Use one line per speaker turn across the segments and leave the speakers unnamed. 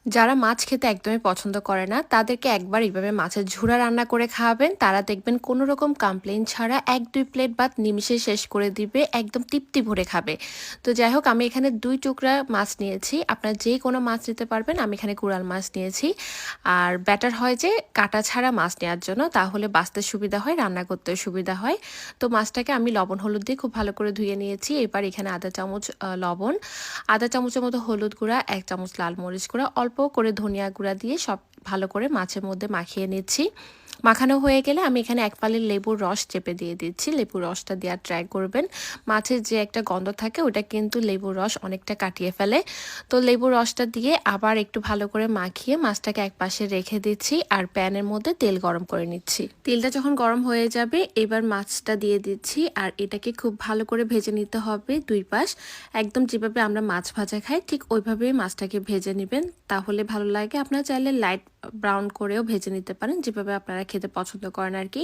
যারা মাছ খেতে একদমই পছন্দ করে না তাদেরকে একবার এইভাবে মাছের ঝুরা রান্না করে খাওয়াবেন, তারা দেখবেন কোনো রকম কমপ্লেন ছাড়া ১-২ প্লেট ভাত নিমিষে শেষ করে দিবে, একদম তৃপ্তি ভরে খাবে। তো যাই হোক, আমি এখানে ২ টুকরা মাছ নিয়েছি, আপনার যে কোনো মাছ নিতে পারবেন। আমি এখানে কোরাল মাছ নিয়েছি। আর ব্যাটার হয় যে কাটা ছাড়া মাছ নেওয়ার জন্য, তাহলে বাছতে সুবিধা হয়, রান্না করতেও সুবিধা হয়। তো মাছটাকে আমি লবণ হলুদ দিয়ে খুব ভালো করে ধুয়ে নিয়েছি। এবার এখানে আধা চামচ লবণ, আধা চামচের মতো হলুদ গুঁড়া, ১ চামচ লাল মরিচ গুঁড়া, অল্প করে ধনিয়া গুঁড়া দিয়ে সব ভালো করে মাছের মধ্যে মাখিয়ে নিচ্ছি। মাখানো হয়ে গেলে আমি এখানে ১ ফালি লেবুর রস চেপে দিয়ে দিচ্ছি। লেবুর রসটা দেওয়ার ট্রাই করবেন। মাছের যে একটা গন্ধ থাকে ওটা কিন্তু লেবুর রস অনেকটা কাটিয়ে ফেলে। তো লেবুর রসটা দিয়ে আবার একটু ভালো করে মাখিয়ে মাছটাকে একপাশে রেখে দিচ্ছি আর প্যানের মধ্যে তেল গরম করে নিচ্ছি। তেলটা যখন গরম হয়ে যাবে এবার মাছটা দিয়ে দিচ্ছি আর এটাকে খুব ভালো করে ভেজে নিতে হবে ২ পাশ। একদম যেভাবে আমরা মাছ ভাজা খাই ঠিক ওইভাবেই মাছটাকে ভেজে নেবেন, তাহলে ভালো লাগে। আপনারা চাইলে লাইট ব্রাউন করেও ভেজে নিতে পারেন, যেভাবে আপনারা খেতে পছন্দ করেন আর কি।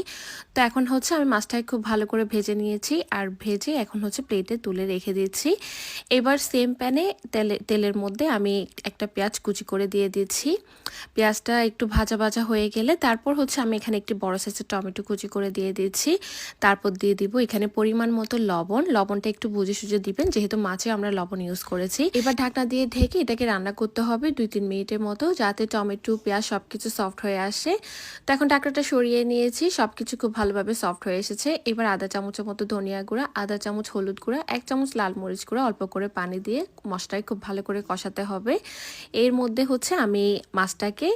তো এখন হচ্ছে আমি মাছটাকে খুব ভালো করে ভেজে নিয়েছি আর ভেজে এখন হচ্ছে প্লেটে তুলে রেখে দিচ্ছি। এবার সেম প্যানে তেলের মধ্যে আমি একটা পেঁয়াজ কুচি করে দিয়ে দিচ্ছি। পেঁয়াজটা একটু ভাজা ভাজা হয়ে গেলে তারপর হচ্ছে আমি এখানে একটি বড় সাইজের টমেটো কুচি করে দিয়ে দিচ্ছি। তারপর দিয়ে দিব এখানে পরিমাণ মতো লবণ। লবণটা একটু বুঝে সুঝে দিবেন, যেহেতু মাছে আমরা লবণ ইউজ করেছি। এবার ঢাকনা দিয়ে ঢেকে এটাকে রান্না করতে হবে ২-৩ মিনিটের মতো, যাতে টমেটো পেঁয়াজ সবকিছু সফট হয়ে আসে। তো এখন ঢাকনাটা সরিয়ে নিয়েছি, সবকিছু খুব ভালোভাবে সফট হয়ে এসেছে। এবার আধা চামচের মতো ধনিয়া গুঁড়া, আধা চামচ হলুদ গুঁড়া, ১ চামচ লাল মরিচ গুঁড়া, অল্প করে পানি দিয়ে মশলায় খুব ভালো করে কষাতে হবে। এর মধ্যে হচ্ছে আমি মাছটাকে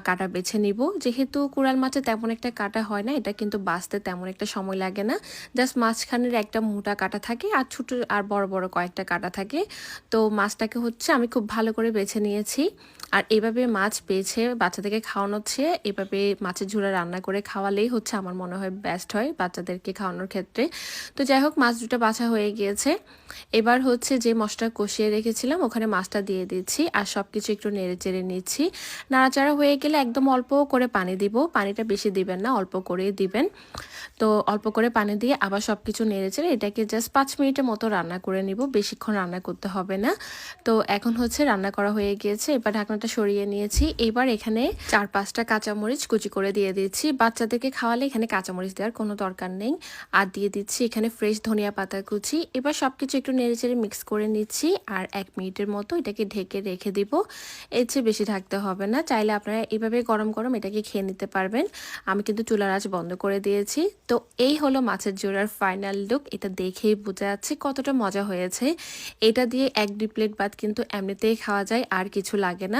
কাটা বেছে নিব। যেহেতু কোরাল মাছে তেমন একটা কাটা হয় না, এটা কিন্তু বাছতে তেমন একটা সময় লাগে না। জাস্ট মাঝখানের একটা মোটা কাটা থাকে আর ছোট আর বড় বড় কয়েকটা কাটা থাকে। তো মাছটাকে হচ্ছে আমি খুব ভালো করে বেছে নিয়েছি। আর এভাবে মাছ বেছে বাচ্চাদেরকে খাওয়ানোর চেয়ে এভাবে মাছের ঝোলা রান্না করে খাওয়ালেই হচ্ছে আমার মনে হয় বেস্ট হয় বাচ্চাদেরকে খাওয়ানোর ক্ষেত্রে। তো যাই হোক, মাছ দুটো বাছা হয়ে গিয়েছে। এবার হচ্ছে যে মশলা কষিয়ে রেখেছিলাম ওখানে মাছটা দিয়ে দিচ্ছি আর সব কিছু একটু নেড়ে চেড়ে নিচ্ছি। নাড়াচাড়া হয়ে গেলে একদম অল্প করে পানি দিব, পানিটা বেশি দিবেন না, অল্প করেই দিবেন। তো অল্প করে পানি দিয়ে আবার সব কিছু নেড়ে চেড়ে এটাকে জাস্ট ৫ মিনিটের মতো রান্না করে নিব, বেশিক্ষণ রান্না করতে হবে না। তো এখন হচ্ছে রান্না করা হয়ে গিয়েছে, এবার ঢাকনাটা সরিয়ে নিয়েছি। এবার এখানে ৪-৫টা কাঁচামরিচ কুচি করে দিয়ে দিচ্ছি। বাচ্চাদেরকে খাওয়ালে এখানে কাঁচামরিচ দেওয়ার কোনো দরকার নেই। আর দিয়ে দিচ্ছি এখানে ফ্রেশ ধনিয়া পাতা কুচি। এবার সব কিছু একটু নেড়ে চেড়ে মিক্স করে নিচ্ছি আর ১ মিনিটের মতো এটাকে ঢেকে রেখে দিব। এর চেয়ে বেশি ঢাকতে হবে না, চাইলে আপনারা এভাবে গরম গরম এটাকে খেয়ে নিতে পারবেন। আমি কিন্তু চুলার আঁচ বন্ধ করে দিয়েছি। তো এই হলো মাছের ঝোলার ফাইনাল লুক। এটা দেখেই বোঝা যাচ্ছে কতটা মজা হয়েছে। এটা দিয়ে ১-২ প্লেট ভাত কিন্তু এমনিতেই খাওয়া যায়, আর কিছু লাগে না।